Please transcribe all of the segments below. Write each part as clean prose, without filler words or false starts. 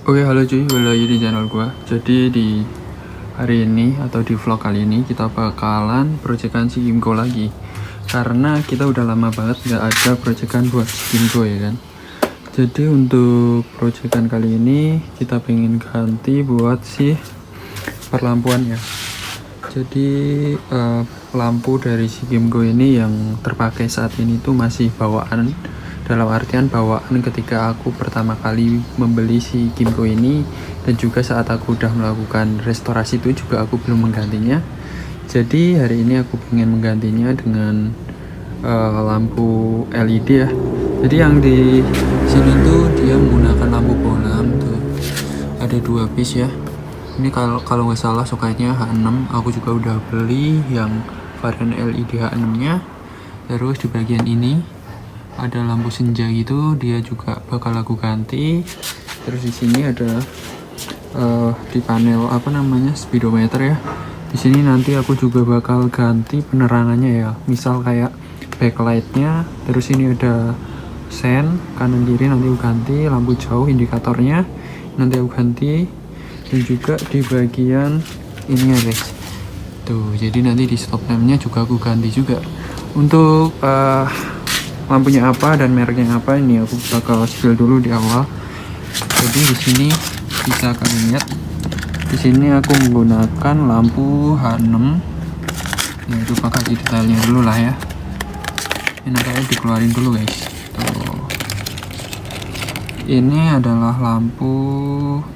Oke, halo cuy, balik lagi di channel gua. Jadi di hari ini atau di vlog kali ini kita bakalan proyekan si Kimco lagi. Karena kita udah lama banget nggak ada proyekan buat si Kimco ya kan. Jadi untuk proyekan kali ini kita pengen ganti buat si perlampuan ya. Jadi lampu dari si Kimco ini yang terpakai saat ini tuh masih bawaan. Dalam artian bawaan ketika aku pertama kali membeli si Kimco ini, dan juga saat aku udah melakukan restorasi itu juga aku belum menggantinya. Jadi hari ini aku pengen menggantinya dengan lampu LED ya. Jadi yang di sini tuh dia menggunakan lampu bohlam tuh, ada 2 piece ya. Ini kalau nggak salah soketnya H6, aku juga udah beli yang varian LED H6 nya. Terus di bagian ini ada lampu senja gitu, dia juga bakal aku ganti. Terus di sini ada di panel apa namanya speedometer ya. Di sini nanti aku juga bakal ganti penerangannya ya. Misal kayak backlightnya. Terus ini ada sen kanan kiri, nanti aku ganti. Lampu jauh indikatornya nanti aku ganti. Dan juga di bagian ini ya guys. Tuh, jadi nanti di stop lampnya juga aku ganti juga. Untuk lampunya apa dan mereknya apa ini aku bakal spill dulu di awal. Jadi di sini bisa kalian lihat, di sini aku menggunakan lampu H6. Ya, itu pakai detailnya dulu lah ya. Ini kayak dikeluarin dulu guys. Tuh. Ini adalah lampu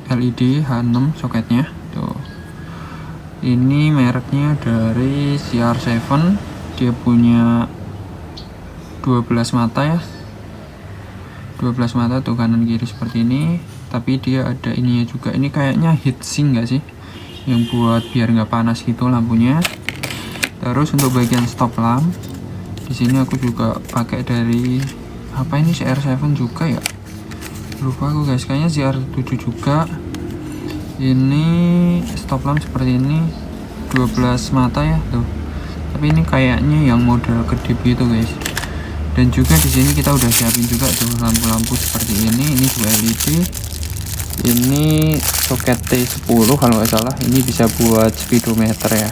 LED H6 soketnya. Tuh. Ini mereknya dari CR7. Dia punya 12 mata ya, 12 mata tuh kanan kiri seperti ini. Tapi dia ada ininya juga, ini kayaknya heatsink nggak sih, yang buat biar nggak panas gitu lampunya. Terus untuk bagian stop lamp di sini aku juga pakai dari apa ini, CR7 juga ya, lupa aku guys, kayaknya CR7 juga. Ini stop lamp seperti ini 12 mata ya tuh, tapi ini kayaknya yang model kedip gitu guys. Dan juga di sini kita udah siapin juga tuh lampu-lampu seperti ini. Ini juga LED. Ini soket T10 kalau nggak salah. Ini bisa buat speedometer ya.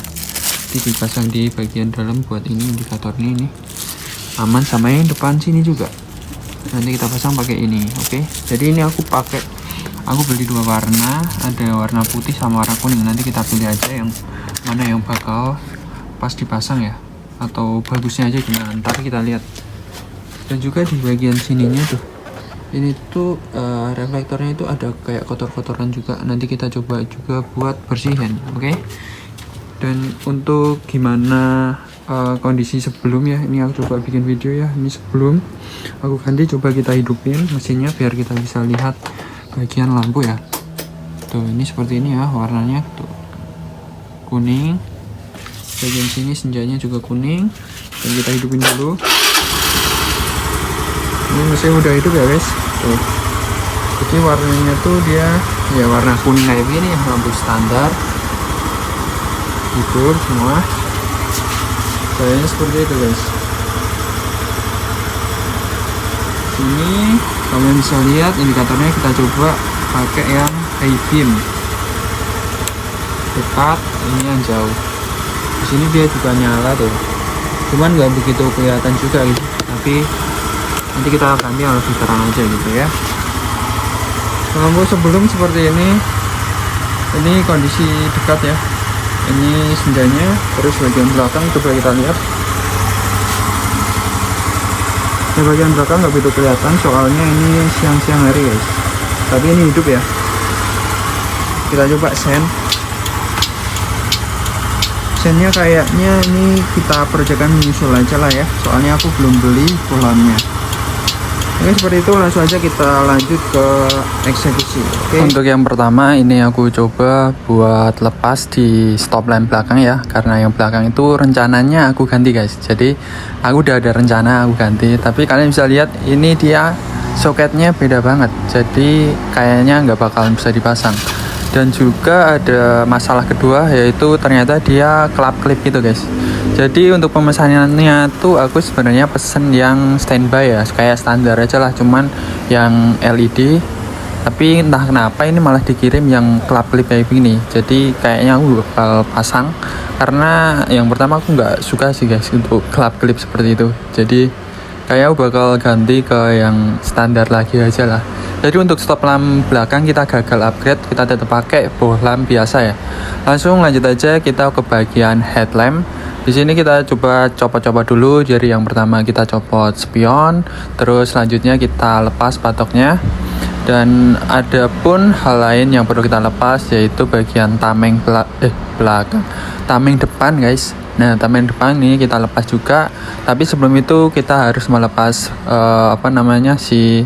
Jadi dipasang di bagian dalam buat ini indikatornya ini. Aman, sama yang depan sini juga. Nanti kita pasang pakai ini, oke? Jadi ini aku beli 2 warna, ada warna putih sama warna kuning. Nanti kita pilih aja yang mana yang bakal pas dipasang ya, atau bagusnya aja gimana. Ntar kita lihat. Dan juga di bagian sininya tuh, ini tuh reflektornya itu ada kayak kotor-kotoran juga. Nanti kita coba juga buat bersihin, oke? Dan untuk gimana kondisi sebelum ya, ini aku coba bikin video ya. Ini sebelum aku ganti, coba kita hidupin mesinnya biar kita bisa lihat bagian lampu ya. Tuh, ini seperti ini ya warnanya tuh, kuning. Bagian sini senjanya juga kuning. Dan kita hidupin dulu. Ini mesin udah hidup ya guys. Tuh. Jadi warnanya tuh dia ya warna kuning kayak gini ya, lampu standar. Hidup semua. Kayaknya seperti itu guys. Ini kalian bisa lihat indikatornya, kita coba pakai yang high beam. Dekat, ini yang jauh. Di sini dia juga nyala tuh. Cuman nggak begitu kelihatan juga gitu. Tapi nanti kita ganti yang lebih terang aja gitu ya. Lampu sebelum seperti ini kondisi dekat ya. Ini senjanya. Terus bagian belakang coba kita lihat. Di bagian belakang nggak begitu kelihatan soalnya ini siang-siang hari guys. Tapi ini hidup ya. Kita coba sennya kayaknya ini kita proyekan menyusul aja lah ya. Soalnya aku belum beli bohlamnya. Oke, seperti itu, langsung aja kita lanjut ke eksekusi. Oke. Untuk yang pertama ini aku coba buat lepas di stop lamp belakang ya, karena yang belakang itu rencananya aku ganti guys. Jadi aku udah ada rencana aku ganti, tapi kalian bisa lihat ini dia soketnya beda banget. Jadi kayaknya nggak bakal bisa dipasang. Dan juga ada masalah kedua, yaitu ternyata dia kelap-kelip gitu guys. Jadi untuk pemesanannya tuh aku sebenarnya pesen yang standby ya, kayak standar aja lah, cuman yang LED Tapi entah kenapa ini malah dikirim yang klip kayak gini. Jadi kayaknya aku bakal pasang, karena yang pertama aku nggak suka sih guys untuk klip seperti itu. Jadi kayak aku bakal ganti ke yang standar lagi aja lah. Jadi untuk stop lamp belakang kita gagal upgrade, kita tetap pakai bohlam biasa ya. Langsung lanjut aja kita ke bagian headlamp. Di sini kita coba copot-copot dulu. Jadi yang pertama kita copot spion, terus selanjutnya kita lepas patoknya. Dan ada pun hal lain yang perlu kita lepas, yaitu bagian tameng belakang, tameng depan guys. Nah, tameng depan ini kita lepas juga. Tapi sebelum itu kita harus melepas si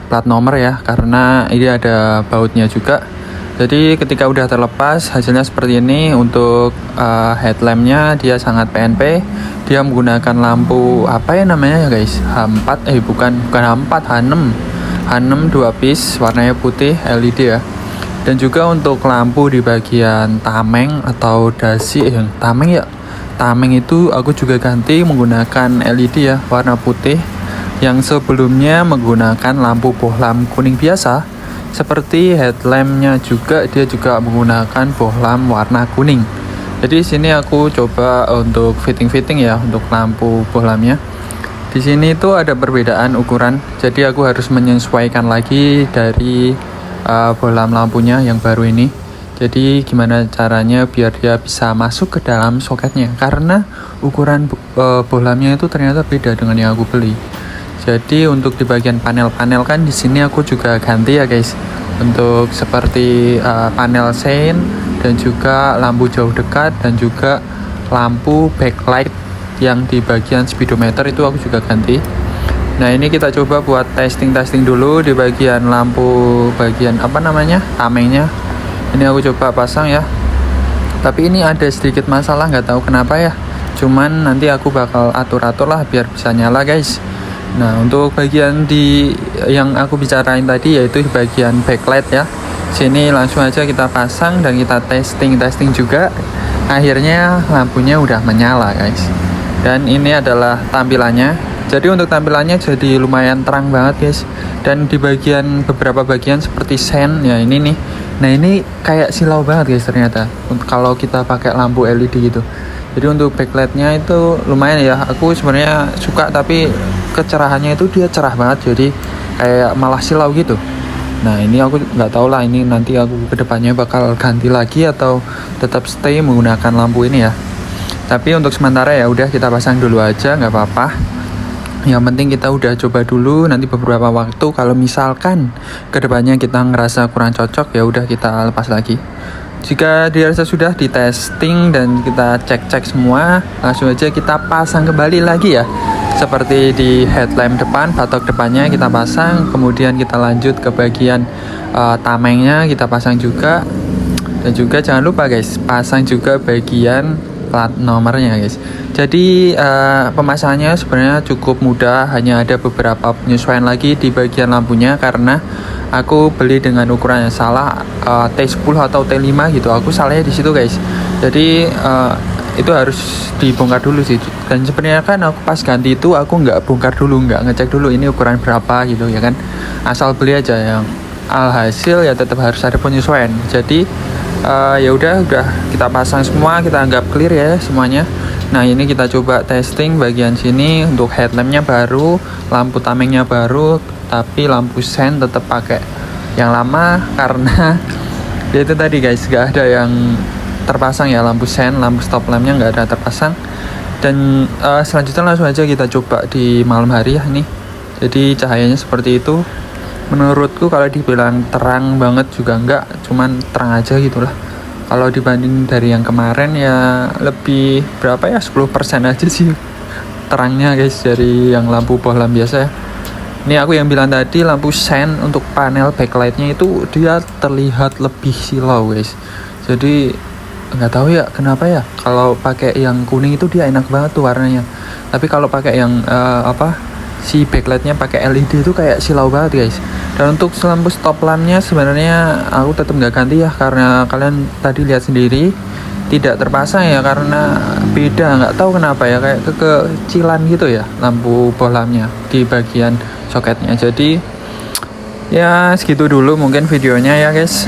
plat nomor ya, karena ini ada bautnya juga. Jadi ketika udah terlepas hasilnya seperti ini. Untuk headlampnya dia sangat PNP. Dia menggunakan lampu apa ya namanya ya guys, H4 bukan H4, H6 2 piece warnanya putih LED ya. Dan juga untuk lampu di bagian tameng atau dasi tameng itu aku juga ganti menggunakan LED ya, warna putih. Yang sebelumnya menggunakan lampu bohlam kuning biasa. Seperti headlampnya juga, dia juga menggunakan bohlam warna kuning. Jadi sini aku coba untuk fitting ya untuk lampu bohlamnya. Di sini itu ada perbedaan ukuran. Jadi aku harus menyesuaikan lagi dari bohlam lampunya yang baru ini. Jadi gimana caranya biar dia bisa masuk ke dalam soketnya, karena ukuran bohlamnya itu ternyata beda dengan yang aku beli. Jadi untuk di bagian panel-panel kan di sini aku juga ganti ya guys. Untuk seperti panel sein dan juga lampu jauh dekat dan juga lampu backlight yang di bagian speedometer itu aku juga ganti. Nah, ini kita coba buat testing dulu di bagian lampu bagian tamengnya. Ini aku coba pasang ya. Tapi ini ada sedikit masalah, nggak tahu kenapa ya. Cuman nanti aku bakal atur lah biar bisa nyala guys. Nah, untuk bagian yang aku bicarain tadi yaitu di bagian backlight ya. Sini langsung aja kita pasang dan kita testing juga. Akhirnya lampunya udah menyala guys. Dan ini adalah tampilannya. Jadi untuk tampilannya jadi lumayan terang banget guys. Dan di beberapa bagian seperti sen ya ini nih. Nah, ini kayak silau banget guys ternyata kalau kita pakai lampu LED gitu. Jadi untuk backlightnya itu lumayan ya. Aku sebenarnya suka, tapi kecerahannya itu dia cerah banget, jadi kayak malah silau gitu. Nah, ini aku nggak tahu lah, ini nanti aku kedepannya bakal ganti lagi atau tetap stay menggunakan lampu ini ya. Tapi untuk sementara ya udah kita pasang dulu aja, nggak apa-apa. Yang penting kita udah coba dulu. Nanti beberapa waktu kalau misalkan kedepannya kita ngerasa kurang cocok, ya udah kita lepas lagi. Jika dirasa sudah di testing dan kita cek semua, langsung aja kita pasang kembali lagi ya. Seperti di headlamp depan, batok depannya kita pasang. Kemudian kita lanjut ke bagian tamengnya kita pasang juga. Dan juga jangan lupa guys, pasang juga bagian plat nomornya guys. Jadi pemasangannya sebenarnya cukup mudah. Hanya ada beberapa penyesuaian lagi di bagian lampunya, karena aku beli dengan ukuran yang salah, T10 atau T5 gitu. Aku salahnya di situ guys. Jadi itu harus dibongkar dulu sih. Dan sebenarnya kan aku pas ganti itu aku nggak bongkar dulu, nggak ngecek dulu ini ukuran berapa gitu ya kan. Asal beli aja, yang alhasil ya tetap harus ada penyesuaian. Jadi ya udah kita pasang semua, kita anggap clear ya semuanya. Nah, ini kita coba testing bagian sini. Untuk headlampnya baru, lampu tamengnya baru, tapi lampu sen tetap pakai yang lama karena dia itu tadi guys gak ada yang terpasang ya, lampu sen, lampu stop lampnya nggak ada terpasang. Dan selanjutnya langsung aja kita coba di malam hari ya nih. Jadi cahayanya seperti itu. Menurutku kalau dibilang terang banget juga enggak, cuman terang aja gitulah. Kalau dibanding dari yang kemarin ya lebih berapa ya, 10% aja sih terangnya guys dari yang lampu bohlam biasa ya. Ini aku yang bilang tadi, lampu sen untuk panel backlightnya itu dia terlihat lebih silau guys. Jadi nggak tahu ya kenapa ya, kalau pakai yang kuning itu dia enak banget tuh warnanya. Tapi kalau pakai yang si backlightnya pakai LED itu kayak silau banget guys. Dan untuk lampu stop lampnya sebenarnya aku tetap nggak ganti ya, karena kalian tadi lihat sendiri tidak terpasang ya, karena beda, nggak tahu kenapa ya, kayak kekecilan gitu ya lampu bohlamnya di bagian soketnya. Jadi Ya segitu dulu mungkin videonya ya guys.